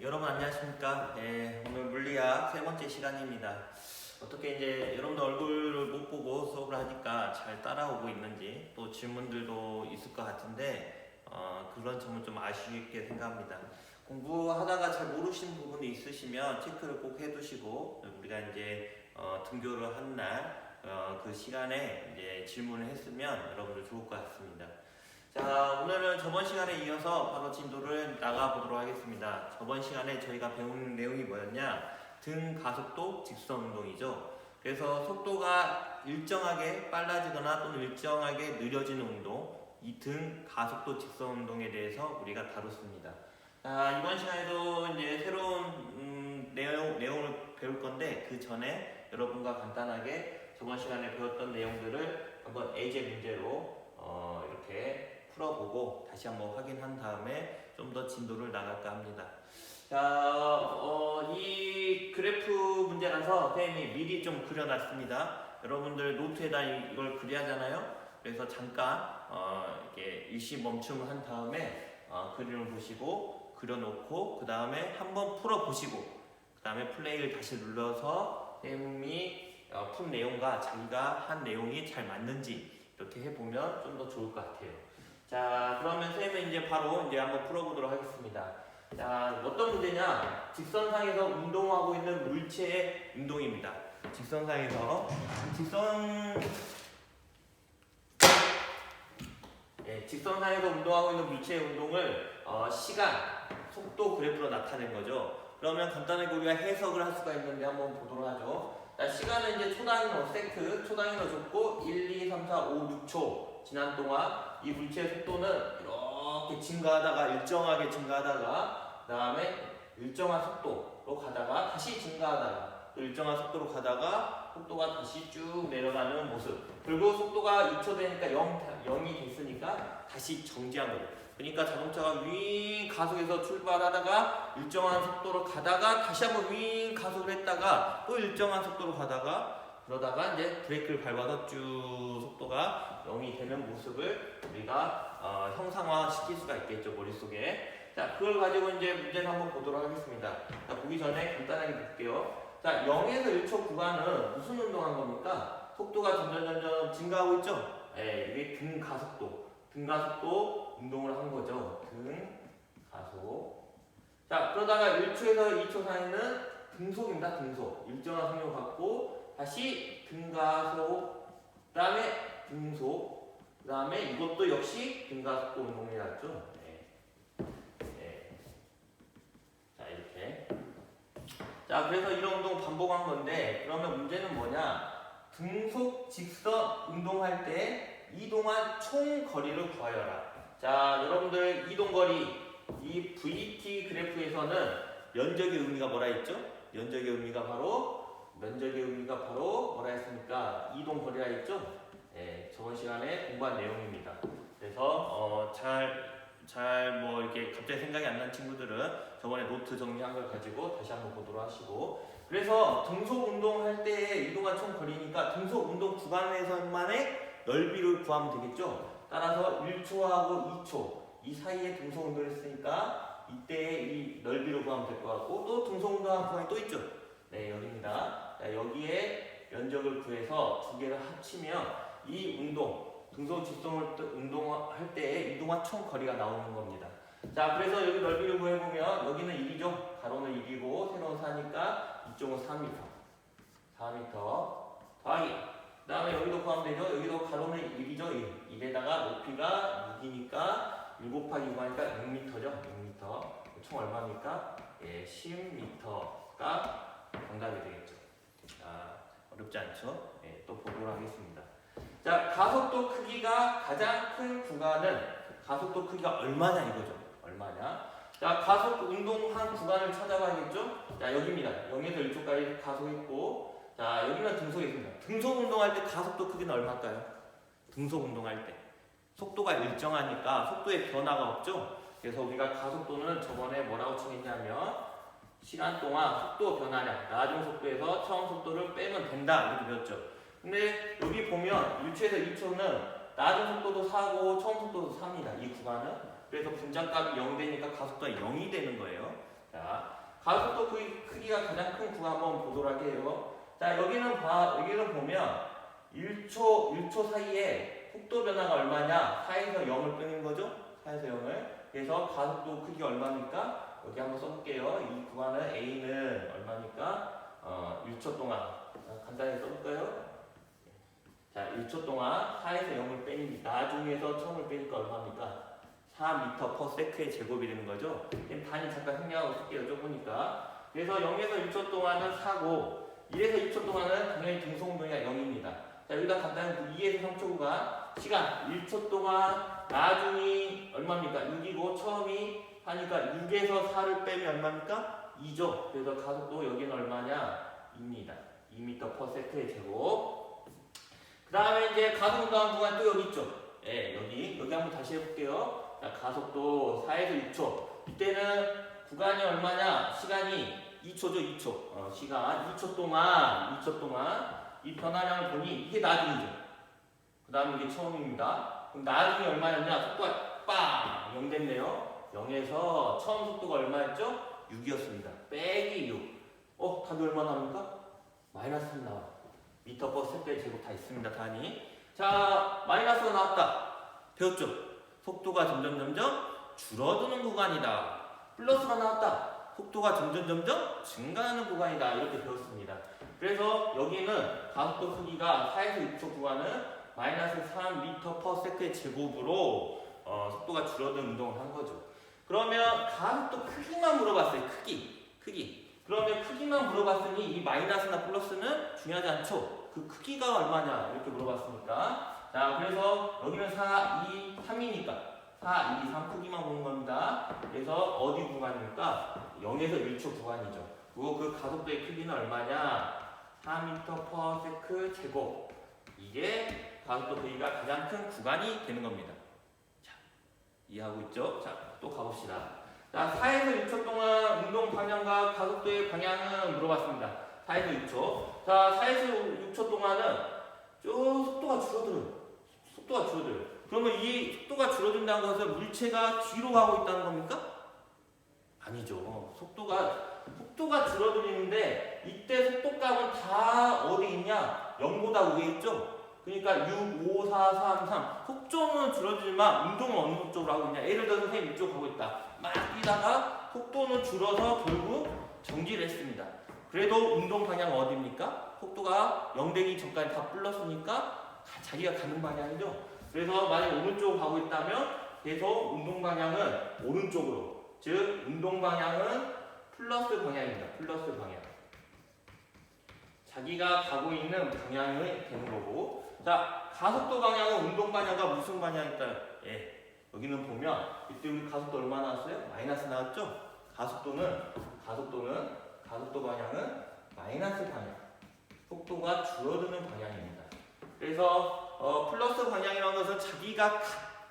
여러분 안녕하십니까? 오늘 물리학 세 번째 시간입니다. 어떻게 이제 여러분들 얼굴을 못 보고 수업을 하니까 잘 따라오고 있는지 또 질문들도 있을 것 같은데 그런 점은 좀 아쉽게 생각합니다. 공부하다가 잘 모르시는 부분이 있으시면 체크를 꼭 해두시고 우리가 이제 등교를 한 날 그 시간에 이제 질문을 했으면 여러분들 좋을 것 같습니다. 자, 오늘은 저번 시간에 이어서 바로 진도를 나가보도록 하겠습니다. 저번 시간에 저희가 배운 내용이 뭐였냐? 등 가속도 직선 운동이죠. 그래서 속도가 일정하게 빨라지거나 또는 일정하게 느려지는 운동, 이 등 가속도 직선 운동에 대해서 우리가 다뤘습니다. 자, 이번 시간에도 이제 새로운 내용을 배울 건데 그 전에 여러분과 간단하게 저번 시간에 배웠던 내용들을 한번 예제 문제로 이렇게 풀어보고 다시 한번 확인한 다음에 좀 더 진도를 나갈까 합니다. 자, 이 그래프 문제라서 선생님이 미리 좀 그려놨습니다. 여러분들 노트에다 이걸 그려야 하잖아요. 그래서 잠깐 이렇게 일시 멈춤을 한 다음에 그림을 보시고 그려놓고 그 다음에 한번 풀어보시고 그 다음에 플레이를 다시 눌러서 선생님이 푼 내용과 자기가 한 내용이 잘 맞는지 이렇게 해보면 좀 더 좋을 것 같아요. 자, 그러면 선생님은 이제 바로 한번 풀어보도록 하겠습니다. 자, 어떤 문제냐? 직선상에서 운동하고 있는 물체의 운동입니다. 직선상에서 직선상에서 운동하고 있는 물체의 운동을 시간, 속도 그래프로 나타낸 거죠. 그러면 간단하게 우리가 해석을 할 수가 있는데 한번 보도록 하죠. 자, 시간은 이제 초단위로 세트, 초단위로 줬고 1, 2, 3, 4, 5, 6초 지난 동안 이 물체의 속도는 이렇게 증가하다가 일정하게 증가하다가 그 다음에 일정한 속도로 가다가 다시 증가하다가 또 일정한 속도로 가다가 속도가 다시 쭉 내려가는 모습. 그리고 속도가 2초 되니까 0이 됐으니까 다시 정지한 거예요. 그러니까 자동차가 윙 가속해서 출발하다가 일정한 속도로 가다가 다시 한번 윙 가속을 했다가 또 일정한 속도로 가다가 그러다가 이제 브레이크를 밟아서 쭉 속도가 0이 되는 모습을 우리가 형상화 시킬 수가 있겠죠, 머릿속에. 자, 그걸 가지고 이제 문제를 한번 보도록 하겠습니다. 자, 보기 전에 간단하게 볼게요. 자, 0에서 1초 구간은 무슨 운동한 겁니까? 속도가 점점 증가하고 있죠? 이게 등 가속도 운동을 한 거죠. 등 가속. 자, 그러다가 1초에서 2초 사이는 등속입니다. 등속. 일정한 속력을 갖고 다시 등가속, 그 다음에 등속, 그 다음에 이것도 역시 등가속도 운동이 났죠. 자, 이렇게. 자, 그래서 이런 운동 반복한 건데 그러면 문제는 뭐냐? 등속 직선 운동할 때 이동한 총 거리를 구하여라. 자, 여러분들 이동거리 이 VT 그래프에서는 면적의 의미가 뭐라 했죠? 면적의 의미가 바로 뭐라 했습니까? 이동거리라 했죠? 저번 시간에 공부한 내용입니다. 그래서 뭐 이렇게 갑자기 생각이 안 나는 친구들은 저번에 노트 정리한 걸 가지고 다시 한번 보도록 하시고, 그래서 등속 운동할 때 이동한 총 거리니까 등속 운동 구간에서만의 넓이를 구하면 되겠죠? 따라서 1초하고 2초 이 사이에 등속 운동을 했으니까 이때 이 넓이를 구하면 될 것 같고, 또 등속 운동한 구간이 또 있죠? 네, 여기입니다. 자, 여기에 면적을 구해서 두 개를 합치면 이 등속 직선을 운동할 때 이동한 총 거리가 나오는 겁니다. 자, 그래서 여기 넓이를 구해보면 여기는 1이죠. 가로는 1이고 세로는 4니까 이쪽은 4m. 4m 더하기. 그 다음에 여기도 구하면 되죠. 여기도 가로는 1이죠. 1에다가 높이가 6이니까 1 곱하기 6 하니까 6m죠. 6m. 총 얼마입니까? 10m가 정답이 되겠죠. 어렵지 않죠? 또 보도록 하겠습니다. 자, 가속도 크기가 가장 큰 구간은 가속도 크기가 얼마냐 이거죠. 얼마냐? 자, 가속 운동한 구간을 찾아봐야겠죠? 자, 여기입니다. 0에서 1초까지 가속했고, 자, 여기는 등속이 있습니다. 등속 운동할 때 가속도 크기는 얼마일까요? 등속 운동할 때 속도가 일정하니까 속도에 변화가 없죠? 그래서 우리가 가속도는 저번에 뭐라고 칭했냐면 시간 동안 속도 변화량, 낮은 속도에서 처음 속도를 빼면 된다 이렇게 배웠죠. 근데 여기 보면 1초에서 2초는 낮은 속도도 4고 처음 속도도 4입니다. 이 구간은. 그래서 분자값이 0 되니까 가속도가 0이 되는 거예요. 자, 가속도 크기가 가장 큰 구간 한번 보도록 해요. 자, 여기는 보면 1초 사이에 속도 변화가 얼마냐? 4에서 0을 빼는 거죠? 4에서 0을. 그래서 가속도 크기가 얼마입니까? 여기 한번 써볼게요. 이 구간은 A는 얼마입니까? 1초 동안. 간단히 써볼까요? 자, 1초 동안 4에서 0을 빼니까 나중에서 1000을 빼니까 얼마입니까? 4m/s의 제곱이 되는 거죠. 단위 잠깐 생략하고 쓸게요. 좁으니까. 그래서 0에서 1초 동안은 4고 1에서 2초 동안은 당연히 등속운동이가 0입니다. 자, 여기다 간단히 2에서 3초 구간 시간 1초 동안 나중이 얼마입니까? 6이고 처음이 하니까 6에서 4를 빼면 얼마입니까? 2죠. 그래서 가속도 여기는 얼마냐? 2입니다. 2m/s의 제곱. 그 다음에 이제 가속 운동한 구간 또 여기 있죠. 예, 여기 한번 다시 해볼게요. 자, 가속도 4에서 6초. 이때는 구간이 얼마냐? 시간이 2초죠, 2초. 시간 2초 동안 이 변화량을 보니 이게 나중이죠. 그 다음에 이게 처음입니다. 그럼 나중이 얼마였냐? 속도가 빵! 0 됐네요. 0에서 처음 속도가 얼마였죠? 6이었습니다. 빼기 6. 답이 얼마 나옵니까? 마이너스 3 나와요. 미터/세계 제곱 다 있습니다. 단위. 자, 마이너스가 나왔다. 배웠죠? 속도가 점점 줄어드는 구간이다. 플러스가 나왔다. 속도가 점점 증가하는 구간이다. 이렇게 배웠습니다. 그래서 여기는 가속도 크기가 4에서 6초 구간은 마이너스 3m/s의 제곱으로 속도가 줄어드는 운동을 한 거죠. 그러면 가속도 크기만 물어봤어요. 크기. 그러면 크기만 물어봤으니 이 마이너스나 플러스는 중요하지 않죠. 그 크기가 얼마냐 이렇게 물어봤으니까. 자, 그래서 여기는 4, 2, 3이니까 4, 2, 3 크기만 보는 겁니다. 그래서 어디 구간입니까? 0에서 1초 구간이죠. 그리고 그 가속도의 크기는 얼마냐? 4m/s 제곱. 이게 가속도 크기가 가장 큰 구간이 되는 겁니다. 자, 이해하고 있죠? 자, 또 가봅시다. 자, 4에서 6초 동안 운동 방향과 가속도의 방향은 물어봤습니다. 4에서 6초. 자, 4에서 6초 동안은 쭉 속도가 줄어들어요. 그러면 이 속도가 줄어든다는 것은 물체가 뒤로 가고 있다는 겁니까? 아니죠. 속도가 줄어들리는데 이때 속도값은 다 어디 있냐? 0보다 위에 있죠? 그러니까 6, 5, 4, 3, 3 속도는 줄어들지만 운동은 어느 쪽으로 하고 있냐? 예를 들어서 선생님 이쪽 가고 있다. 막 뛰다가 속도는 줄어서 결국 정지를 했습니다. 그래도 운동 방향은 어디입니까? 속도가 0 되기 전까지 다 플러스니까 자기가 가는 방향이죠. 그래서 만약 오른쪽으로 가고 있다면 계속 운동 방향은 오른쪽으로, 즉 운동 방향은 플러스 방향입니다. 플러스 방향. 자기가 가고 있는 방향이 되는 거고. 자, 가속도 방향은 운동 방향과 무슨 방향일까? 예, 여기는 보면 이때 우리 가속도 얼마 나왔어요? 마이너스 나왔죠? 가속도 방향은 마이너스 방향. 속도가 줄어드는 방향입니다. 그래서 플러스 방향이라는 것은 자기가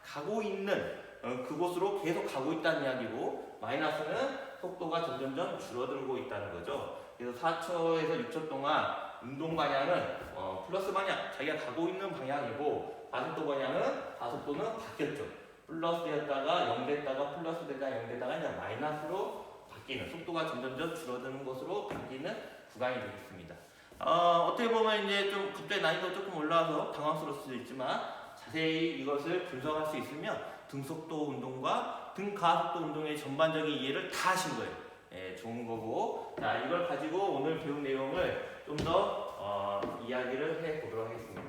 가고 있는 그곳으로 계속 가고 있다는 이야기고, 마이너스는 속도가 점점 줄어들고 있다는 거죠. 그래서 4초에서 6초 동안 운동 방향은 플러스 방향, 자기가 가고 있는 방향이고, 가속도는 바뀌었죠. 플러스였다가 0 됐다가 플러스 되다가 0 되다가 이제 마이너스로 바뀌는, 속도가 점점 줄어드는 것으로 바뀌는 구간이 되겠습니다. 어떻게 보면 이제 좀 갑자기 난이도가 조금 올라와서 당황스러울 수도 있지만 자세히 이것을 분석할 수 있으면 등속도 운동과 등가속도 운동의 전반적인 이해를 다 하신 거예요. 예, 좋은 거고. 자, 이걸 가지고 오늘 배운 내용을 좀 더 이야기를 해보도록 하겠습니다.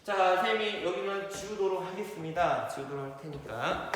자, 선생님이 여기는 지우도록 하겠습니다. 지우도록 할 테니까.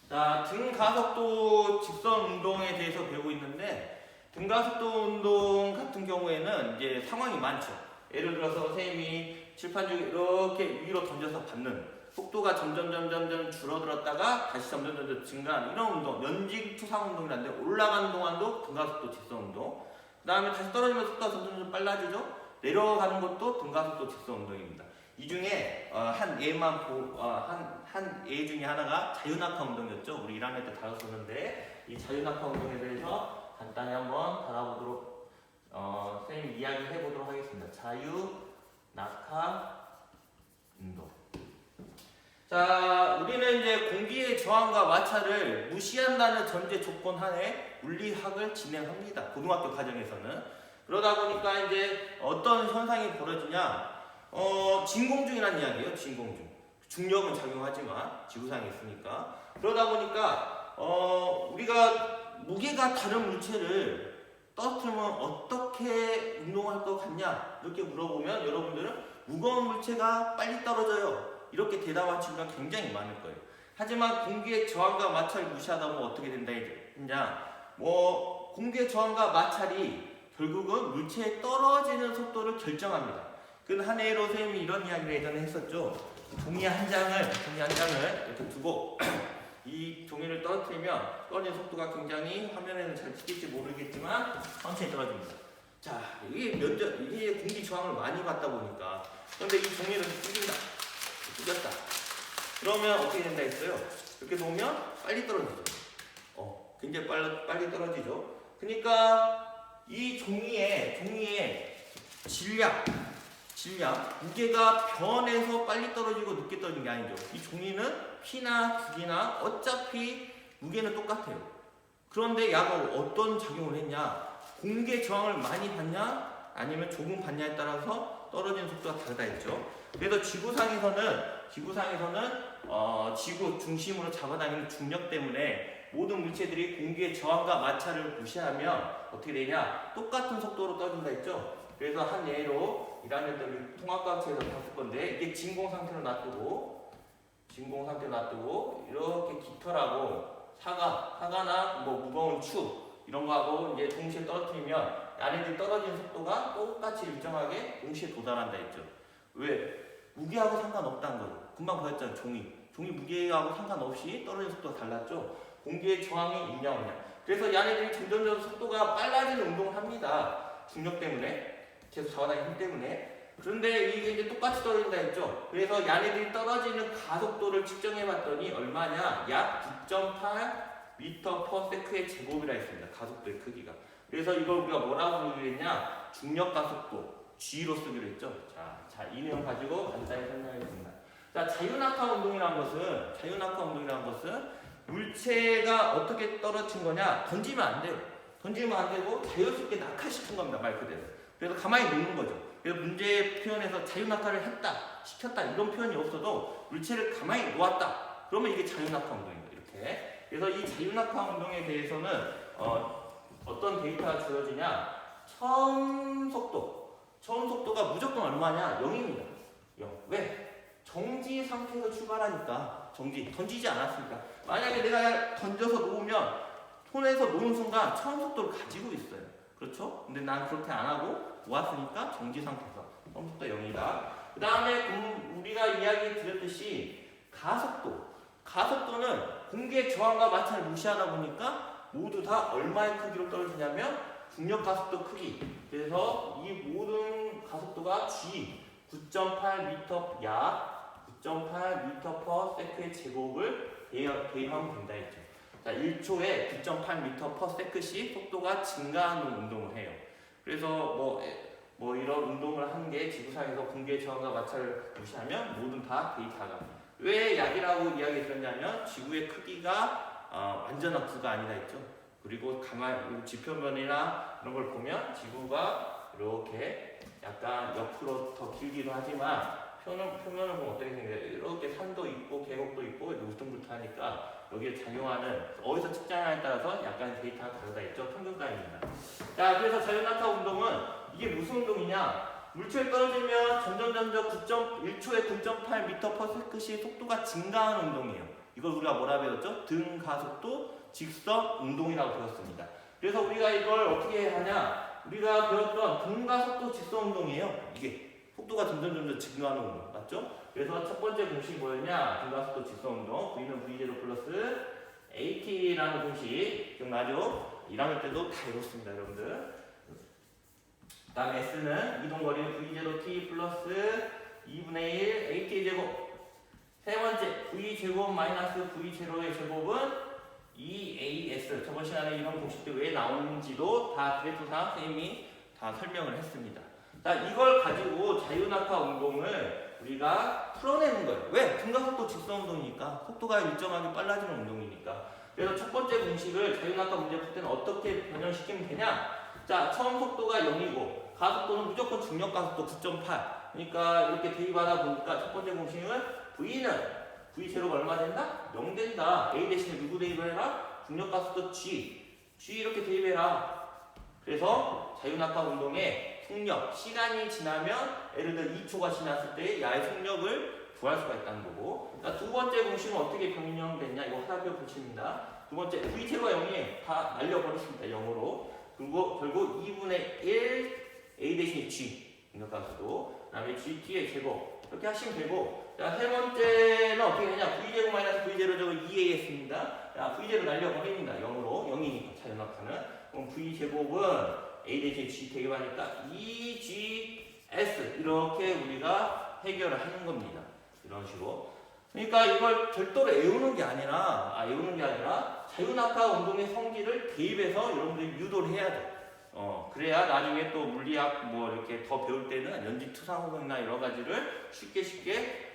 자, 등가속도 직선 운동에 대해서 배우고 있는데, 등가속도 운동 같은 경우에는 이제 상황이 많죠. 예를 들어서 선생님이 칠판 중에 이렇게 위로 던져서 받는, 속도가 점점 줄어들었다가 다시 점점 증가하는 이런 운동, 연직 투상 운동이라는데, 올라가는 동안도 등가속도 직선 운동. 그 다음에 다시 떨어지면 속도가 점점 빨라지죠. 내려가는 것도 등가속도 직선 운동입니다. 이 중에 한 예만 한 예 중에 하나가 자유낙하 운동이었죠. 우리 1학년 때 다뤘었는데 이 자유낙하 운동에 대해서 간단히 한번 달아보도록 선생님 이야기해 보도록 하겠습니다. 자유낙하 운동. 자, 우리는 이제 공기의 저항과 마찰을 무시한다는 전제 조건 하에 물리학을 진행합니다. 고등학교 과정에서는. 그러다 보니까 이제 어떤 현상이 벌어지냐, 진공중이라는 이야기예요. 진공중. 중력은 작용하지만 지구상에 있으니까. 그러다 보니까 우리가 무게가 다른 물체를 떨어뜨리면 어떻게 운동할 것 같냐 이렇게 물어보면 여러분들은 무거운 물체가 빨리 떨어져요. 이렇게 대답한 친구가 굉장히 많을 거예요. 하지만 공기의 저항과 마찰을 무시하다 보면 어떻게 된다 했냐, 공기의 저항과 마찰이 결국은 물체의 떨어지는 속도를 결정합니다. 그 한 예로 선생님이 이런 이야기를 예전에 했었죠. 종이 한 장을 이렇게 두고 이 종이를 떨어뜨리면 떨어지는 속도가 굉장히 화면에는 잘 찍힐지 모르겠지만 천천히 떨어집니다. 자, 이게 공기 저항을 많이 받다 보니까, 그런데 이 종이를 뜯겼다. 그러면 어떻게 된다 했어요? 이렇게 놓으면 빨리 떨어지죠. 굉장히 빨리 떨어지죠. 그러니까 이 종이의 질량, 무게가 변해서 빨리 떨어지고 늦게 떨어지는 게 아니죠. 이 종이는 피나 국이나 어차피 무게는 똑같아요. 그런데 야가 어떤 작용을 했냐? 공기의 저항을 많이 받냐? 아니면 조금 받냐에 따라서 떨어지는 속도가 다르다 했죠. 그래서 지구상에서는 지구 중심으로 잡아당기는 중력 때문에 모든 물체들이 공기의 저항과 마찰을 무시하면 어떻게 되냐? 똑같은 속도로 떨어진다 했죠. 그래서 한 예로 1학년 때 우리 통합과학책에서 봤을 건데, 이게 진공 상태로 놔두고 이렇게 깃털하고 사과나 무거운 축 이런 거하고 이제 동시에 떨어뜨리면 얘네들이 떨어지는 속도가 똑같이 일정하게 동시에 도달한다 했죠. 왜? 무게하고 상관없다는 거죠. 금방 보였잖아요. 종이 무게하고 상관없이 떨어지는 속도가 달랐죠. 공기의 저항이 있냐 없냐. 그래서 얘네들이 점점 속도가 빨라지는 운동을 합니다. 중력 때문에, 계속 잡아당기는 힘 때문에. 그런데 이게 이제 똑같이 떨어진다 했죠. 그래서 얘네들이 떨어지는 가속도를 측정해 봤더니 얼마냐? 약 9.8m/s의 제곱이라 했습니다. 가속도의 크기가. 그래서 이걸 우리가 뭐라고 부르기로 했냐? 중력 가속도, G로 쓰기로 했죠. 자, 이 내용 가지고 간단히 설명하겠습니다. 자, 자유낙하 운동이라는 것은 물체가 어떻게 떨어진 거냐? 던지면 안 돼요. 던지면 안 되고 자유롭게 낙하시킨 겁니다. 말 그대로. 그래서 가만히 놓는 거죠. 그래서 문제 표현에서 자유낙하를 시켰다 이런 표현이 없어도 물체를 가만히 놓았다. 그러면 이게 자유낙하 운동입니다. 이렇게. 그래서 이 자유낙하 운동에 대해서는 어떤 데이터가 주어지냐? 처음 속도가 무조건 얼마냐? 0입니다. 0. 왜? 정지 상태에서 출발하니까. 던지지 않았으니까. 만약에 내가 던져서 놓으면 손에서 놓은 순간 처음 속도를 가지고 있어요. 그렇죠? 근데 난 그렇게 안 하고 놓았으니까 정지 상태에서 처음 속도 0이다. 그 다음에 우리가 이야기 드렸듯이 가속도는 공기의 저항과 마찰을 무시하다 보니까 모두 다 얼마의 크기로 떨어지냐면 중력 가속도 크기. 그래서 이 모든 가속도가 G 9.8m 약 9.8m/s의 제곱을 대입하면 된다 했죠. 자, 1초에 9.8m/s씩 속도가 증가하는 운동을 해요. 그래서 이런 운동을 하는 게 지구상에서 공기의 저항과 마찰을 무시하면 모든 다 데이터가. 왜 약이라고 이야기 드렸냐면 지구의 크기가 완전한 구가 아니다 했죠. 그리고 가만히 지표면이나 이런 걸 보면 지구가 이렇게 약간 옆으로 더 길기도 하지만 표면을 보면 어떻게 생겨요? 이렇게 산도 있고 계곡도 있고 울퉁불퉁하니까 여기에 작용하는 어디서 측정하냐에 따라서 약간 데이터가 다르다 했죠. 평균값입니다. 자, 그래서 자유낙하 운동은 이게 무슨 운동이냐? 물체에 떨어지면 점점 1초에 9.8m/s씩 속도가 증가하는 운동이에요. 이걸 우리가 뭐라 배웠죠? 등가속도 직선 운동이라고 배웠습니다. 그래서 우리가 이걸 어떻게 하냐? 우리가 배웠던 등가속도 직선 운동이에요. 이게 속도가 점점 증가하는 운동, 맞죠? 그래서 첫 번째 공식이 뭐였냐? 등가속도 직선 운동, V는 V0 플러스 AT라는 공식 기억나죠? 1학년 때도 다 외웠습니다, 여러분들. 그 다음에 S는 이동거리는 V0T 플러스 2분의 1 AT 제곱. 세 번째 V 제곱 마이너스 V0의 제곱은 2AS. 저번 시간에 이런 공식들 왜 나오는지도 다 그래프상 선생님이 다 설명을 했습니다. 자, 이걸 가지고 자유낙하 운동을 우리가 풀어내는 거예요. 왜? 증가속도 직선 운동이니까. 속도가 일정하게 빨라지는 운동이니까. 그래서 첫 번째 공식을 자유낙하 문제 풀 때는 어떻게 변형시키면 되냐? 자, 처음 속도가 0이고 가속도는 무조건 중력 가속도 9.8. 그러니까 이렇게 대입하다 보니까 첫 번째 공식은 V는 V0가 얼마 된다? 0 된다. A 대신에 누구 대입을 해라? 중력 가속도 G 이렇게 대입해라. 그래서 자유낙하 운동의 속력, 시간이 지나면 예를 들어 2초가 지났을 때 야의 속력을 구할 수가 있다는 거고. 자, 두 번째 공식은 어떻게 변형됐냐? 이거 화살표 붙입니다. 두 번째 V0가 0이에요. 다 날려버렸습니다. 0으로. 그리고 결국 2분의 1 A 대신에 G 중력 가속도, 그 다음에 GT의 제곱 이렇게 하시면 되고. 자, 세 번째는 어떻게 되냐? V제곱 마이너스 V0 저거 2AS입니다. 자, V0 날려버립니다. 0으로. 0이니까 자유낙하는. 그럼 V제곱은 A 대신 G 대입하니까 2GS 이렇게 우리가 해결을 하는 겁니다. 이런 식으로. 그러니까 이걸 별도로 외우는 게 아니라 자유낙하 운동의 성질을 대입해서 여러분들이 유도를 해야 돼. 그래야 나중에 또 물리학 뭐 이렇게 더 배울 때는 연지 투상호성이나 여러 가지를 쉽게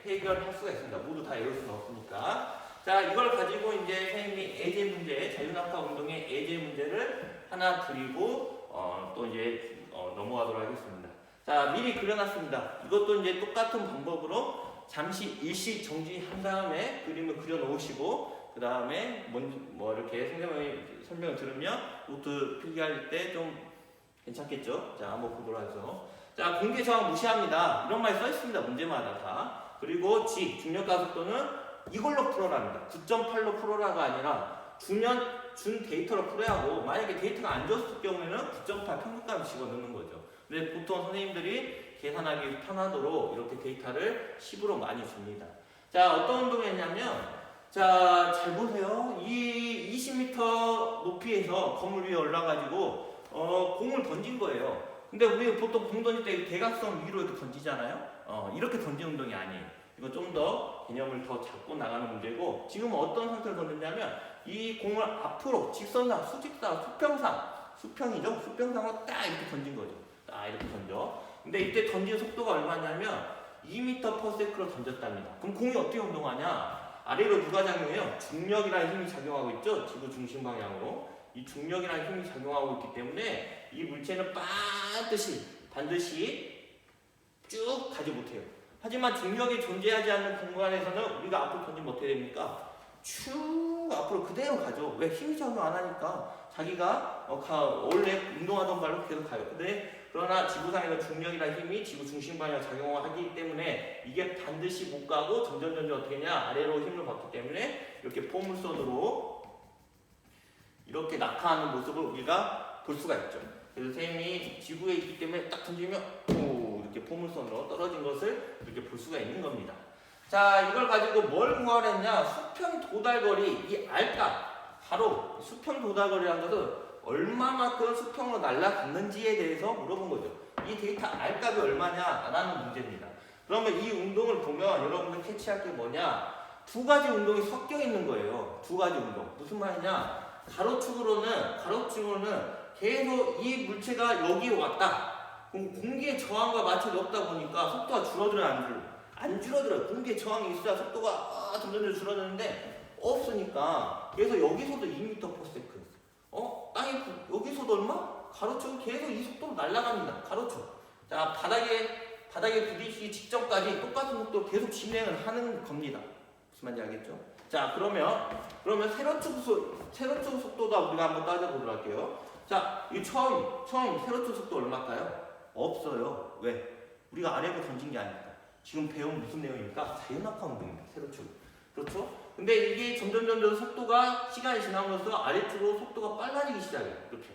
해결할 수가 있습니다. 모두 다 외울 수는 없으니까. 자, 이걸 가지고 이제 선생님이 예제 문제, 자유낙하 운동의 예제 문제를 하나 드리고 또 이제 넘어가도록 하겠습니다. 자, 미리 그려놨습니다. 이것도 이제 똑같은 방법으로 잠시 일시 정지한 다음에 그림을 그려 놓으시고 그 다음에 뭐 이렇게 설명을 들으면 노트 필기할 때 좀 괜찮겠죠? 자, 한번 보도록 하죠. 자, 공개 저항 무시합니다. 이런 말이 써 있습니다. 문제마다 다. 그리고 G, 중력 가속도는 이걸로 풀어랍니다. 9.8로 풀어라가 아니라 준 데이터로 풀어야 하고, 만약에 데이터가 안 줬을 경우에는 9.8 평균값을 집어넣는 거죠. 근데 보통 선생님들이 계산하기 편하도록 이렇게 데이터를 10으로 많이 줍니다. 자, 어떤 운동을 했냐면, 자, 잘 보세요. 이 20m 높이에서 건물 위에 올라가지고 공을 던진 거예요. 근데 우리 보통 공 던질 때 대각선 위로 이렇게 던지잖아요. 이렇게 던지는 운동이 아니에요. 이거 좀 더 개념을 더 잡고 나가는 문제고, 지금은 어떤 상태로 던졌냐면 이 공을 앞으로 직선상, 수직상, 수평이죠. 수평상으로 딱 이렇게 던진 거죠. 딱 이렇게 던져. 근데 이때 던진 속도가 얼마냐면 2m/s로 던졌답니다. 그럼 공이 어떻게 운동하냐? 아래로 누가 작용해요? 중력이라는 힘이 작용하고 있죠. 지구 중심 방향으로. 이 중력이라는 힘이 작용하고 있기 때문에 이 물체는 반드시 쭉 가지 못해요. 하지만 중력이 존재하지 않는 공간에서는 우리가 앞으로 던지면 어떻게 됩니까? 쭉 앞으로 그대로 가죠. 왜? 힘이 작용 안 하니까 자기가 원래 운동하던 발로 계속 가요. 근데 그러나 지구상에서 중력이라는 힘이 지구 중심 방향 작용하기 때문에 이게 반드시 못 가고 점점 어떻게 되냐? 아래로 힘을 받기 때문에 이렇게 포물선으로 이렇게 낙하하는 모습을 우리가 볼 수가 있죠. 그래서 선생님이 지구에 있기 때문에 딱 던지면 이렇게 포물선으로 떨어진 것을 이렇게 볼 수가 있는 겁니다. 자, 이걸 가지고 뭘 구하랬냐? 수평 도달거리, 이 R값, 바로 수평 도달거리라는 것은 얼마만큼 수평으로 날아갔는지에 대해서 물어본 거죠. 이 데이터 R값이 얼마냐라는 문제입니다. 그러면 이 운동을 보면 여러분들 캐치할 게 뭐냐? 두 가지 운동이 섞여 있는 거예요. 두 가지 운동. 무슨 말이냐? 가로축으로는 계속 이 물체가 여기 왔다. 그럼 공기의 저항과 마찰이 없다 보니까 속도가 줄어들어요, 안 줄어들어요. 공기의 저항이 있어야 속도가 점점 줄어드는데 없으니까. 그래서 여기서도 2m/s. 땅이 여기서도 얼마? 가로축은 계속 이 속도로 날아갑니다. 가로축. 자, 바닥에 부딪히기 직전까지 똑같은 속도로 계속 진행을 하는 겁니다. 무슨 말인지 알겠죠? 자, 그러면 세로축 속도도 우리가 한번 따져보도록 할게요. 자, 이 처음 세로축 속도 얼마일까요? 없어요. 왜? 우리가 아래로 던진 게 아니니까. 지금 배운 무슨 내용입니까? 자유낙하 운동입니다. 세로축. 그렇죠? 근데 이게 점점 속도가 시간이 지나면서 아래쪽으로 속도가 빨라지기 시작해요. 이렇게.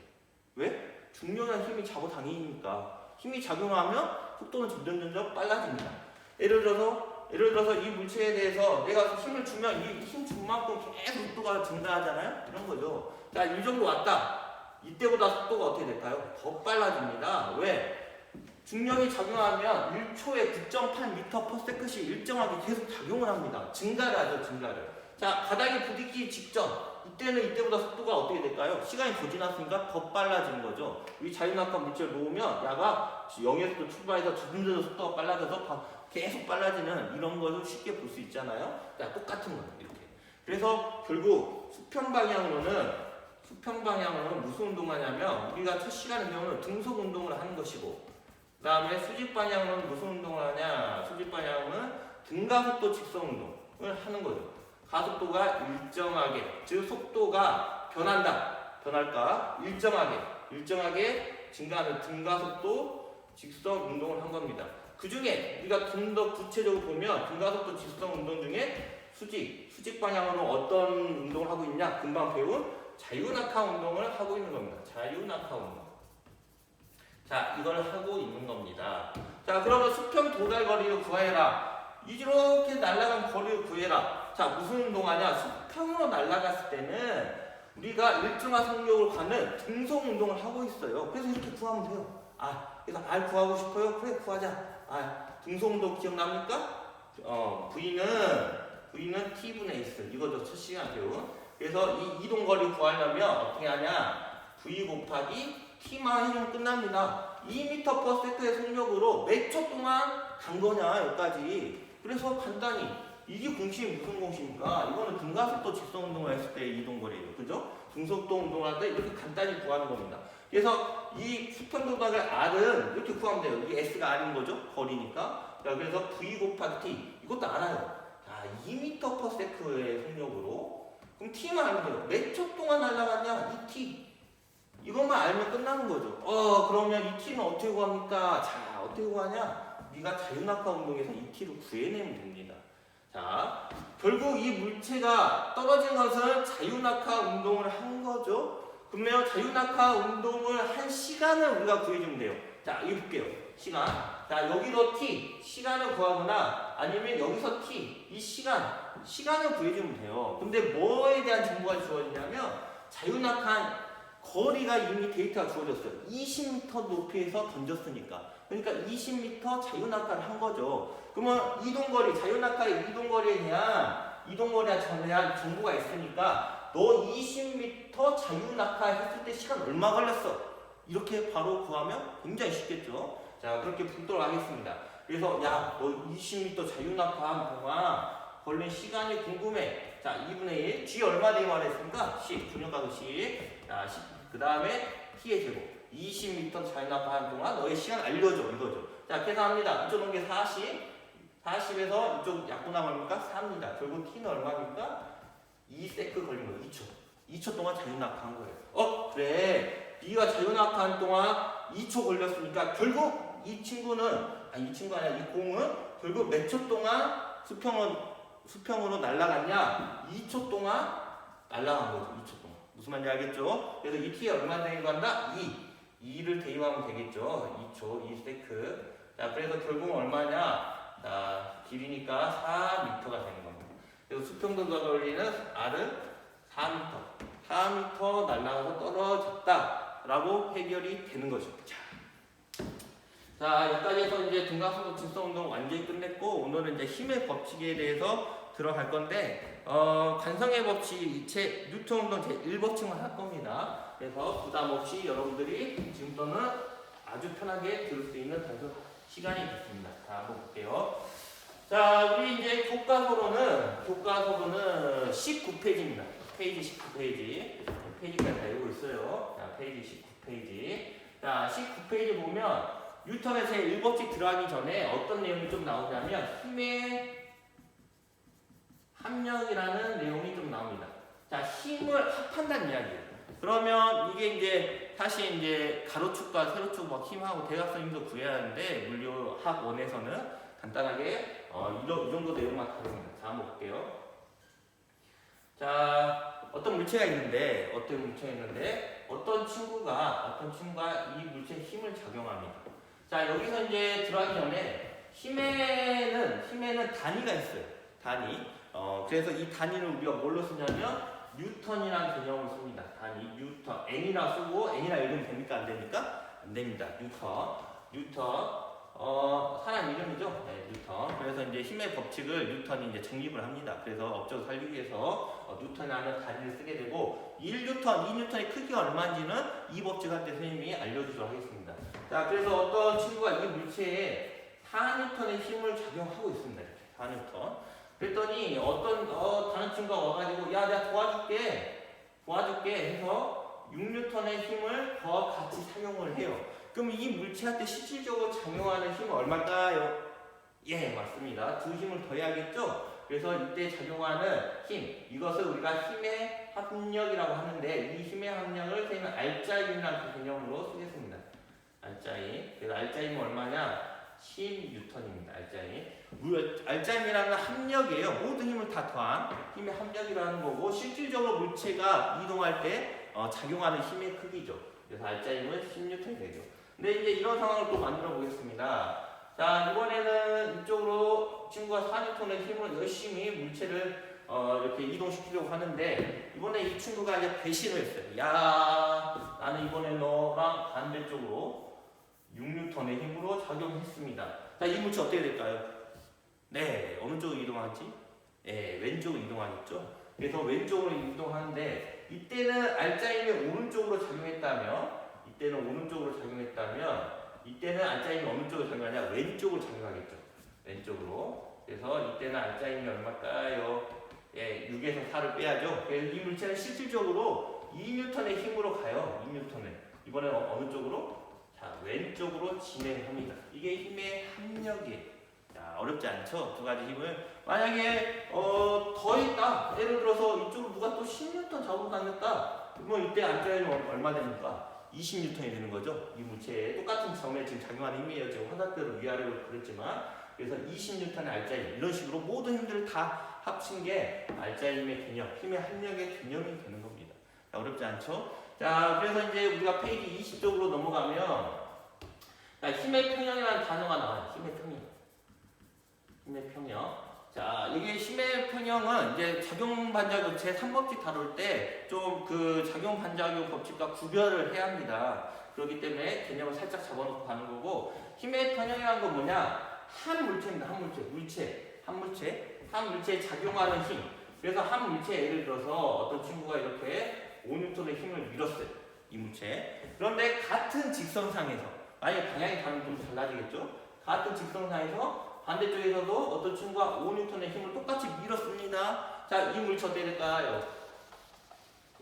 왜? 중력이라는 힘이 잡아당기니까. 힘이 작용하면 속도는 점점 빨라집니다. 예를 들어서 이 물체에 대해서 내가 힘을 주면 이 힘 준 만큼 계속 속도가 증가하잖아요? 이런 거죠. 자, 이 정도 왔다. 이때보다 속도가 어떻게 될까요? 더 빨라집니다. 왜? 중력이 작용하면 1초에 9.8m/s씩 일정하게 계속 작용을 합니다. 증가를 하죠, 증가를. 자, 바닥에 부딪히기 직전, 이때는 이때보다 속도가 어떻게 될까요? 시간이 더 지났으니까 더 빨라지는 거죠. 이 자유낙하 물체를 놓으면 야가 0에서 출발해서 점점 속도가 빨라져서 계속 빨라지는 이런 것을 쉽게 볼 수 있잖아요. 자, 똑같은 거예요, 이렇게. 그래서 결국 수평 방향으로는 무슨 운동하냐면 우리가 첫 시간의 경우는 등속 운동을 하는 것이고, 그 다음에 수직 방향으로는 무슨 운동을 하냐? 수직 방향은 등가속도 직선 운동을 하는 거죠. 가속도가 일정하게, 즉 속도가 변할까? 일정하게 증가하는 등가속도 직선 운동을 한 겁니다. 그 중에 우리가 좀 더 구체적으로 보면 등가속도 직선 운동 중에 수직 방향으로 어떤 운동을 하고 있냐? 금방 배운 자유낙하 운동을 하고 있는 겁니다. 자유낙하 운동. 자, 이걸 하고 있는 겁니다. 자, 그러면 수평 도달 거리를 구해라. 이렇게 날아간 거리를 구해라. 자, 무슨 운동하냐? 수평으로 날아갔을 때는 우리가 일정한 속력으로 가는 등속 운동을 하고 있어요. 그래서 이렇게 구하면 돼요. 그래서 R 구하고 싶어요? 그래, 구하자. 등속 운동 기억납니까? V는 T분의 S. 이거죠. 첫 시간 배운. 그래서 이 이동거리 구하려면 어떻게 하냐? V 곱하기 T만 해주면 끝납니다. 2m/s의 속력으로 몇 초 동안 간 거냐, 여기까지. 그래서 간단히, 이게 공식이 무슨 공식입니까? 이거는 등가속도 직선 운동을 했을 때의 이동거리예요. 그죠? 등속도 운동을 할 때 이렇게 간단히 구하는 겁니다. 그래서 이 수평도달의 R은 이렇게 구하면 돼요. 이 S가 R인 거죠? 거리니까. 자, 그래서 V 곱하기 T. 이것도 알아요. 자, 2m/s의 속력으로. 그럼 T만 알면 돼요. 몇 초 동안 날아갔냐? 이 T. 이것만 알면 끝나는 거죠. 그러면 이 T는 어떻게 구합니까? 자, 어떻게 구하냐? 우리가 자유낙하 운동에서 이 T를 구해내면 됩니다. 자, 결국 이 물체가 떨어진 것은 자유낙하 운동을 한 거죠. 그러면 자유낙하 운동을 한 시간을 우리가 구해주면 돼요. 자, 이거 볼게요. 시간. 자, 여기로 T, 시간을 구하거나 아니면 여기서 T, 이 시간을 구해주면 돼요. 근데 뭐에 대한 정보가 주어지냐면 자유낙하 거리가 이미 데이터가 주어졌어요. 20m 높이에서 던졌으니까. 그러니까 20m 자유낙하를 한 거죠. 그러면 자유낙하의 이동거리에 대한 정보가 있으니까 너 20m 자유낙하 했을 때 시간 얼마 걸렸어? 이렇게 바로 구하면 굉장히 쉽겠죠. 자, 그렇게 풀도록 하겠습니다. 그래서 야, 너 20m 자유낙하 한 동안 걸린 시간이 궁금해. 자, 2분의 1. G 얼마 되게 말했습니까? 10. 중력가도 10. 자, 10. 그 다음에 T의 제곱. 20m 자유낙하 하는 동안 너의 시간 알려줘. 이거죠. 자, 계산합니다. 이쪽 넘게 40. 40에서 이쪽 약분하면 얼마입니까? 4입니다. 결국 T는 얼마입니까? 2세크 걸린 거예요. 2초. 2초 동안 자유낙하 한 거예요. 그래. B가 자유낙하 한 동안 2초 걸렸으니까 결국 이 공은 결국 몇 초 동안 수평으로 날아갔냐? 2초 동안 날아간 거죠. 2초 동안. 무슨 말인지 알겠죠? 그래서 이 T에 얼마 대입한다? 2를 대입하면 되겠죠. 2초, 2세크. 자, 그래서 결국은 얼마냐? 자, 길이니까 4m가 되는 겁니다. 그래서 수평도가 걸리는 R은 4m. 4m 날아가서 떨어졌다라고 해결이 되는 거죠. 자, 여기까지 해서 이제 등가속도 직선 운동 완전히 끝냈고, 오늘은 이제 힘의 법칙에 대해서 들어갈 건데, 관성의 법칙, 뉴턴 운동 제 1법칙만 할 겁니다. 그래서 부담 없이 여러분들이 지금부터는 아주 편하게 들을 수 있는 시간이 됐습니다. 자, 한번 볼게요. 자, 우리 이제 교과서로는 19페이지입니다. 페이지 19페이지. 페이지까지 다 읽고 있어요. 자, 페이지 19페이지. 자, 19페이지 보면 뉴턴의 제1법칙 들어가기 전에 어떤 내용이 좀 나오냐면 힘의 합력이라는 내용이 좀 나옵니다. 자, 힘을 합한다는 이야기예요. 그러면 이게 이제 다시 이제 가로축과 세로축 막 힘하고 대각선 힘도 구해야 하는데 물리학 원에서는 간단하게 이 정도 내용만 다룹니다. 자, 한번 볼게요. 자, 어떤 물체가 있는데 어떤 친구가 이 물체에 힘을 작용합니다. 자, 여기서 이제 들어가기 전에 힘에는 단위가 있어요. 단위. 그래서 이 단위를 우리가 뭘로 쓰냐면 뉴턴이라는 개념을 씁니다. 단위, 뉴턴. N이라 쓰고 N이라 읽으면 됩니까? 안 됩니까? 안 됩니다. 뉴턴. 뉴턴. 사람 이름이죠. 네, 뉴턴. 그래서 이제 힘의 법칙을 뉴턴이 이제 정립을 합니다. 그래서 업적을 살리기 위해서 뉴턴이라는 단위를 쓰게 되고 1뉴턴, 2뉴턴의 크기가 얼마인지는 이 법칙 할 때 선생님이 알려주도록 하겠습니다. 자, 그래서 어떤 친구가 이 물체에 4뉴턴의 힘을 작용하고 있습니다. 이렇게 4뉴턴. 그랬더니 다른 친구가 와가지고 야, 내가 도와줄게 해서 6뉴턴의 힘을 더 같이 사용을 해요. 그럼 이 물체한테 실질적으로 작용하는 힘은 얼마일까요? 예, 맞습니다. 두 힘을 더해야겠죠? 그래서 이때 작용하는 힘, 이것을 우리가 힘의 합력이라고 하는데 이 힘의 합력을 선생님은 알짜힘이라는 개념으로 쓰겠습니다. 알짜힘. 그래서 알짜힘은 얼마냐? 10뉴턴입니다. 알짜힘이라는 합력이에요. 모든 힘을 다 더한 힘의 합력이라는 거고 실질적으로 물체가 이동할 때 작용하는 힘의 크기죠. 그래서 알짜힘은 10뉴턴이 되죠. 근데 이제 이런 상황을 또 만들어 보겠습니다. 자, 이번에는 이쪽으로 친구가 4뉴턴의 힘으로 열심히 물체를 이렇게 이동시키려고 하는데 이번에 이 친구가 이제 배신을 했어요. 야, 나는 이번에 너랑 반대쪽으로 6뉴턴의 힘으로 작용했습니다. 자, 이 물체 어떻게 될까요? 네, 어느 쪽으로 이동하지? 네, 왼쪽으로 이동하겠죠? 그래서 왼쪽으로 이동하는데 이때는 알짜힘이 오른쪽으로 작용했다면 이때는 알짜힘이 어느 쪽으로 작용하냐? 왼쪽으로 작용하겠죠. 왼쪽으로. 그래서 이때는 알짜힘이 얼마일까요? 예, 6에서 4를 빼야죠. 그래서 이 물체는 실질적으로 2뉴턴의 힘으로 가요. 2뉴턴을. 이번엔 어느 쪽으로? 자, 왼쪽으로 진행합니다. 이게 힘의 합력이에요. 자, 어렵지 않죠? 두 가지 힘을. 만약에 더 있다. 예를 들어서 이쪽으로 누가 또 10뉴턴 작업을 당겼다. 그러면 이때 알짜힘이 얼마 됩니까? 20뉴턴이 되는 거죠. 이 물체에 똑같은 점에 지금 작용하는 힘이에요. 지금 화살표로 위아래로 그렸지만 그래서 20뉴턴의 알짜힘 이런 식으로 모든 힘들을 다 합친 게 알짜힘의 개념, 힘의 합력의 개념이 되는 겁니다. 자, 어렵지 않죠? 자, 그래서 이제 우리가 페이지 20쪽으로 넘어가면 자, 힘의 평형이라는 단어가 나와요. 힘의 평형. 자, 이게 힘의 평형은 이제 작용 반작용 제 3법칙 다룰 때 좀 그 작용 반작용 법칙과 구별을 해야 합니다. 그렇기 때문에 개념을 살짝 잡아놓고 가는 거고 힘의 평형이라는 건 뭐냐? 한 물체입니다. 한 물체에 작용하는 힘. 그래서 한 물체에 예를 들어서 어떤 친구가 이렇게 5뉴턴의 힘을 밀었어요. 이 물체에. 그런데 같은 직선상에서 만약에 방향이 다르면 좀 달라지겠죠? 같은 직선상에서 반대쪽에서도 어떤 친구가 5뉴턴의 힘을 똑같이 밀었습니다. 자, 이 물체 어떻게 될까요?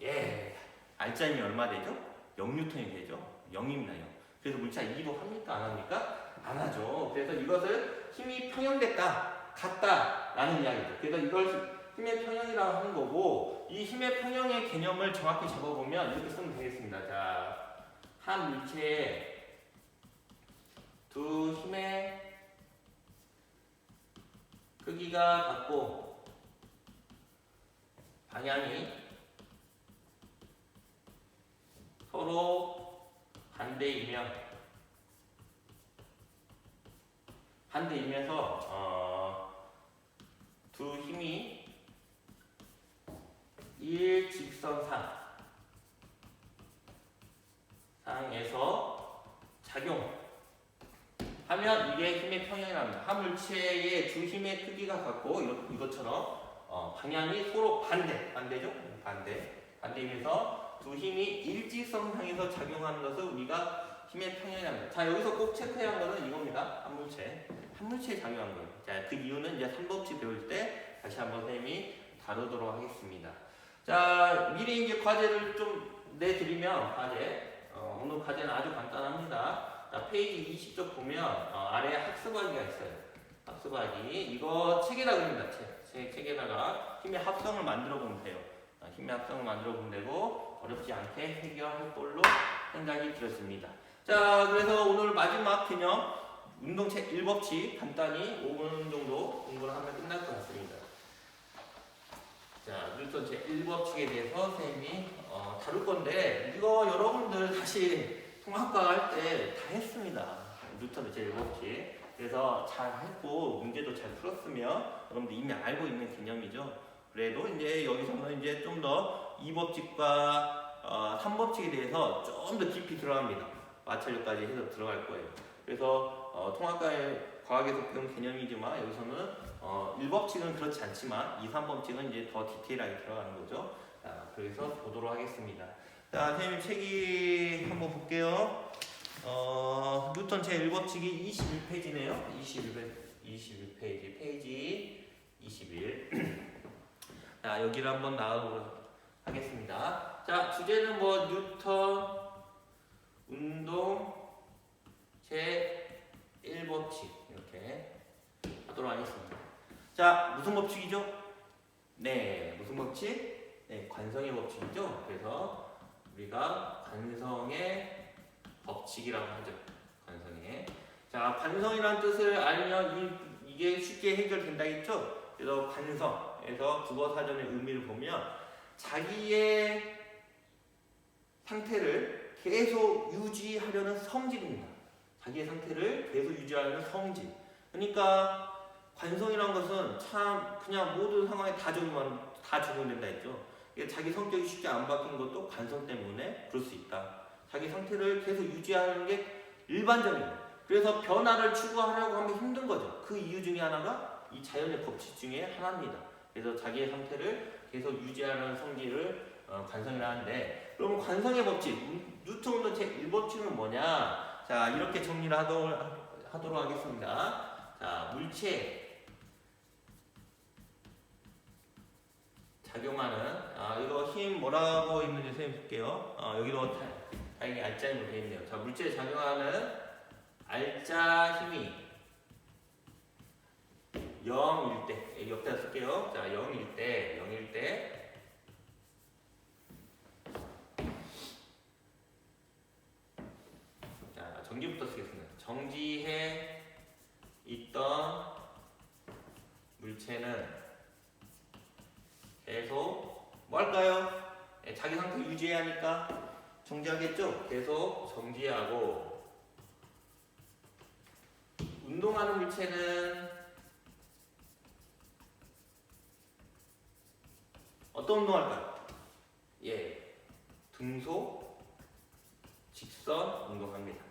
예, 알짜힘이 얼마 되죠? 0뉴턴이 되죠. 0입니다. 0. 그래서 물체가 이동합니까? 안 합니까? 안 하죠. 그래서 이것을 힘이 평형됐다, 같다라는 이야기죠. 그래서 이걸 힘의 평형이라고 하는 거고 이 힘의 평형의 개념을 정확히 잡아보면 이렇게 쓰면 되겠습니다. 자, 한 물체에 두 힘의 크기가 같고 방향이 서로 반대이면서 두 힘이 일직선상에서 작용하면 이게 힘의 평형이랍니다. 한 물체의 두 힘의 크기가 같고 이것처럼 방향이 서로 반대죠? 반대이면서 두 힘이 일직선상에서 작용하는 것을 우리가 힘의 평형이랍니다. 자, 여기서 꼭 체크해야 하는 것은 이겁니다. 한 물체에 작용한 거예요. 자, 그 이유는 이제 3법칙 배울 때 다시 한번 선생님이 다루도록 하겠습니다. 자, 미리 이제 과제를 좀 내드리면 오늘 과제는 아주 간단합니다. 자, 페이지 20쪽 보면 아래에 학습하기가 있어요. 학습하기 이거 책에다 그립니다. 책에다가 힘의 합성을 만들어 보면 돼요. 힘의 합성을 만들어 보면 되고 어렵지 않게 해결할 걸로 생각이 들었습니다. 자, 그래서 오늘 마지막 개념 운동책 1법칙 간단히 5분 정도 공부를 하면 끝날 것 같습니다. 자, 뉴턴 제1법칙에 대해서 선생님이 다룰 건데 이거 여러분들 사실 통합과 할 때 다 했습니다. 뉴턴 제1법칙. 그래서 잘 했고 문제도 잘 풀었으면 여러분들 이미 알고 있는 개념이죠. 그래도 이제 여기서는 이제 좀 더 2법칙과 3법칙에 대해서 좀 더 깊이 들어갑니다. 마찰력까지 해서 들어갈 거예요. 그래서 통합과의 과학에서 배운 개념이지만 여기서는 1법칙은 그렇지 않지만 2, 3법칙은 이제 더 디테일하게 들어가는 거죠. 자, 그래서 보도록 하겠습니다. 자, 선생님 책이 한번 볼게요. 뉴턴 제1법칙이 21페이지네요. 21페이지, 페이지 21. 자, 여기를 한번 나가보도록 하겠습니다. 자, 주제는 뭐 뉴턴 운동 제1법칙 이렇게 하도록 하겠습니다. 자, 무슨 법칙이죠? 네, 무슨 법칙? 네, 관성의 법칙이죠. 그래서 우리가 관성의 법칙이라고 하죠. 관성의. 자, 관성이라는 뜻을 알면 이게 쉽게 해결된다 했죠. 그래서 관성에서 국어사전의 의미를 보면 자기의 상태를 계속 유지하려는 성질입니다. 자기의 상태를 계속 유지하려는 성질. 그러니까 관성이란 것은 참 그냥 모든 상황에 다 적용된다 했죠. 자기 성격이 쉽게 안 바뀌는 것도 관성 때문에 그럴 수 있다. 자기 상태를 계속 유지하는 게 일반적이에요. 그래서 변화를 추구하려고 하면 힘든 거죠. 그 이유 중에 하나가 이 자연의 법칙 중에 하나입니다. 그래서 자기의 상태를 계속 유지하는 성질을 관성이라 하는데, 그러면 관성의 법칙, 뉴턴 운동 제1법칙은 뭐냐? 자, 이렇게 정리를 하도록 하겠습니다. 자, 물체에 작용하는, 이거 힘 뭐라고 있는지 선생님 볼게요. 여기도 다행히 알짜 힘으로 되어 있네요. 자, 물체에 작용하는 알짜 힘이 0일 때, 옆에다 쓸게요. 자, 0일 때 자, 정지부터 쓰겠습니다. 정지해 있던 물체는 계속 뭐 할까요? 자기 상태 유지해야 하니까 정지하겠죠? 계속 정지하고, 운동하는 물체는 어떤 운동할까요? 예, 등속, 직선 운동합니다.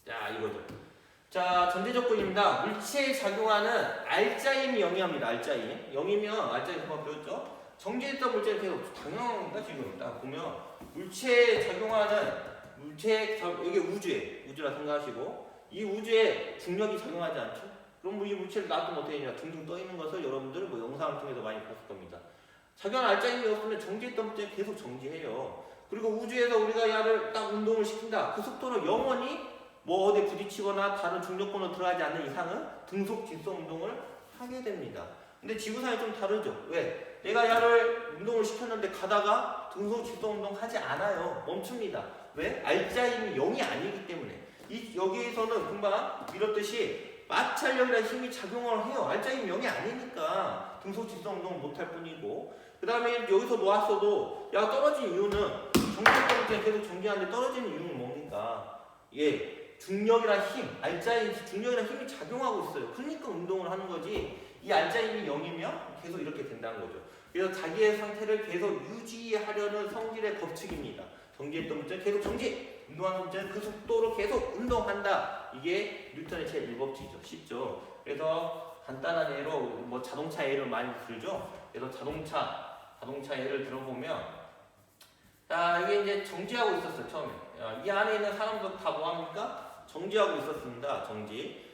자, 이거죠. 자, 전제 조건입니다. 물체에 작용하는 알짜힘이 0이합니다. 알짜힘. 0이면 알짜힘 한번 배웠죠? 정지했던 물체는 계속 당연합니다. 지금 딱 보면 물체에 작용하는 이게 우주라 생각하시고, 이 우주에 중력이 작용하지 않죠? 그럼 뭐 이 물체를 놔두면 어떻게 되냐? 둥둥 떠 있는 것을 여러분들 뭐 영상을 통해서 많이 봤을 겁니다. 작용한 알짜힘이 없으면 정지했던 물체는 계속 정지해요. 그리고 우주에서 우리가 얘를 딱 운동을 시킨다. 그 속도로 영원히 뭐 어디 부딪히거나 다른 중력권으로 들어가지 않는 이상은 등속 직선 운동을 하게 됩니다. 근데 지구상이 좀 다르죠. 왜? 내가 얘를 운동을 시켰는데 가다가 등속 직선 운동 하지 않아요. 멈춥니다. 왜? 알짜힘이 0이 아니기 때문에. 여기에서는 금방 밀었듯이 마찰력이라는 힘이 작용을 해요. 알짜힘이 0이 아니니까 등속 직선 운동을 못할 뿐이고, 그 다음에 여기서 놓았어도 야 떨어진 이유는 정지했던 때 계속 정지하는데 떨어지는 이유는 뭡니까? 예, 중력이란 힘, 알짜힘 중력이란 힘이 작용하고 있어요. 그러니까 운동을 하는 거지. 이 알짜힘이 0이면 계속 이렇게 된다는 거죠. 그래서 자기의 상태를 계속 유지하려는 성질의 법칙입니다. 정지했던 문제는 계속 정지, 운동하는 문제는 그 속도로 계속 운동한다. 이게 뉴턴의 제1법칙이죠. 쉽죠. 그래서 간단한 예로 뭐 자동차 예를 많이 들죠. 그래서 자동차 예를 들어보면, 자, 이게 이제 정지하고 있었어요. 처음에 이 안에 있는 사람도 다 뭐합니까? 정지하고 있었습니다. 정지.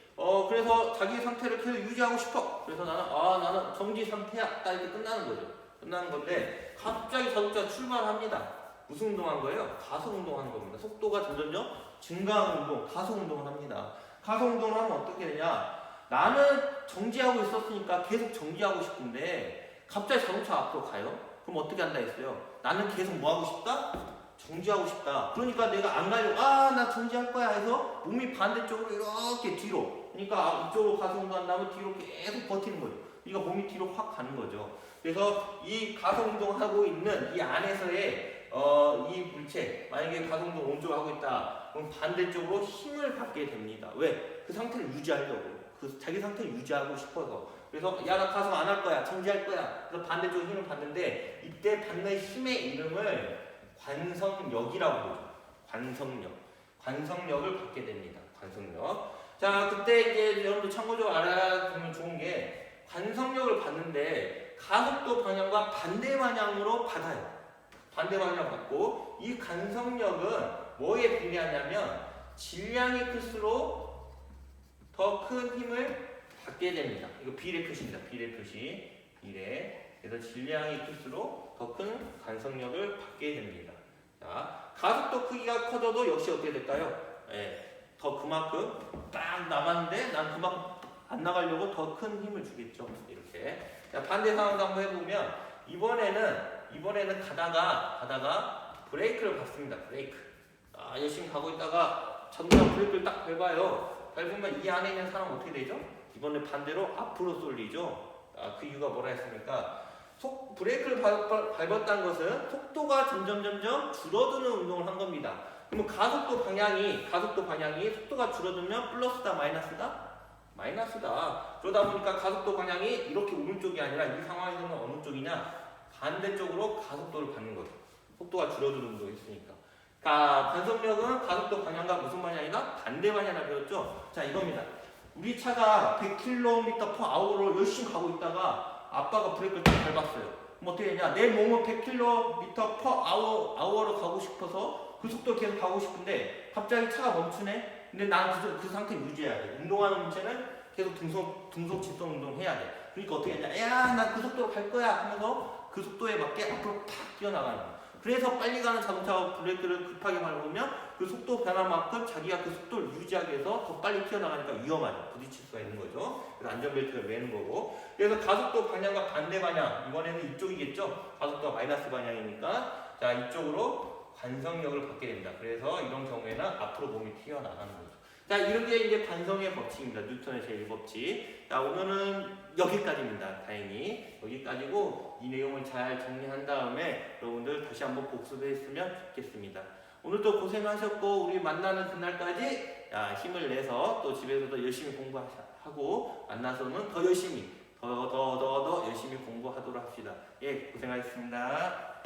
그래서 자기 상태를 계속 유지하고 싶어. 그래서 나는 정지 상태야. 딱 이렇게 끝나는 거죠. 끝나는 건데 갑자기 자동차가 출발합니다. 무슨 운동한 거예요? 가속 운동하는 겁니다. 속도가 점점점 증가하는 운동, 가속 운동을 합니다. 가속 운동을 하면 어떻게 되냐? 나는 정지하고 있었으니까 계속 정지하고 싶은데 갑자기 자동차 앞으로 가요? 그럼 어떻게 한다 했어요? 나는 계속 뭐 하고 싶다? 정지하고 싶다. 그러니까 내가 안 가려고 나 정지할 거야 해서 몸이 반대쪽으로 이렇게 뒤로, 그러니까 이쪽으로 가속 운동한다면 뒤로 계속 버티는 거죠. 그러니까 몸이 뒤로 확 가는 거죠. 그래서 이 가속 운동하고 있는 이 안에서의 이 물체, 만약에 가속 운동 오른쪽으로 하고 있다, 그럼 반대쪽으로 힘을 받게 됩니다. 왜? 그 상태를 유지하려고. 자기 상태를 유지하고 싶어서. 그래서 야, 나 가속 안 할 거야, 정지할 거야. 그래서 반대쪽으로 힘을 받는데, 이때 받는 힘의 이름을 관성력이라고 부르죠. 관성력. 관성력을 받게 됩니다. 관성력. 자, 그때 이제 여러분들 참고적으로 알아두면 좋은 게 관성력을 받는데 가속도 방향과 반대 방향으로 받아요. 반대 방향 받고 이 관성력은 뭐에 비례하냐면 질량이 클수록 더 큰 힘을 받게 됩니다. 이거 비례 표시입니다. 비례 표시. 비례. 그래서 질량이 클수록 더 큰 관성력을 받게 됩니다. 자, 가속도 크기가 커져도 역시 어떻게 될까요? 예, 더 그만큼 딱 남았는데 난 그만큼 안 나가려고 더 큰 힘을 주겠죠. 이렇게. 자, 반대 상황도 한번 해보면 이번에는 가다가 브레이크를 밟습니다. 브레이크. 열심히 가고 있다가 자동차 브레이크를 딱 밟아요. 밟으면 이 안에 있는 사람은 어떻게 되죠? 이번에 반대로 앞으로 쏠리죠. 그 이유가 뭐라 했습니까? 브레이크를 밟았다는 것은 속도가 점점 줄어드는 운동을 한 겁니다. 그러면 가속도 방향이 속도가 줄어들면 플러스다 마이너스다? 마이너스다. 그러다 보니까 가속도 방향이 이렇게 오른쪽이 아니라 이 상황에서는 어느 쪽이냐? 반대쪽으로 가속도를 받는 거죠. 속도가 줄어드는 운동을 했으니까. 관성력은 가속도 방향과 무슨 방향이다? 반대 방향이라 배웠죠? 자, 이겁니다. 우리 차가 100km/h로 열심히 가고 있다가 아빠가 브레이크를 딱 밟았어요. 그럼 어떻게 되냐? 내 몸은 100km/h로 가고 싶어서 그 속도로 계속 가고 싶은데 갑자기 차가 멈추네? 근데 난 그 상태 유지해야 돼. 운동하는 문체는 계속 등속 직선 운동해야 돼. 그러니까 어떻게 하냐? 야, 난 그 속도로 갈 거야 하면서 그 속도에 맞게 앞으로 팍 뛰어나가는 거야. 그래서 빨리 가는 자동차가 브레이크를 급하게 밟으면 그 속도 변화만큼 자기가 그 속도를 유지하기 위해서 더 빨리 튀어나가니까 위험하죠. 부딪힐 수가 있는 거죠. 그래서 안전벨트를 매는 거고. 그래서 가속도 방향과 반대 방향, 이번에는 이쪽이겠죠. 가속도가 마이너스 방향이니까 자, 이쪽으로 관성력을 받게 됩니다. 그래서 이런 경우에는 앞으로 몸이 튀어나가는 거죠. 자, 이런 게 이제 관성의 법칙입니다. 뉴턴의 제1법칙. 자, 오늘은 여기까지입니다. 다행히. 여기까지고 이 내용을 잘 정리한 다음에 여러분들 다시 한번 복습했으면 좋겠습니다. 오늘도 고생하셨고 우리 만나는 그날까지 힘을 내서 또 집에서도 열심히 공부하고 만나서는 더 열심히 더 열심히 공부하도록 합시다. 예, 고생하셨습니다.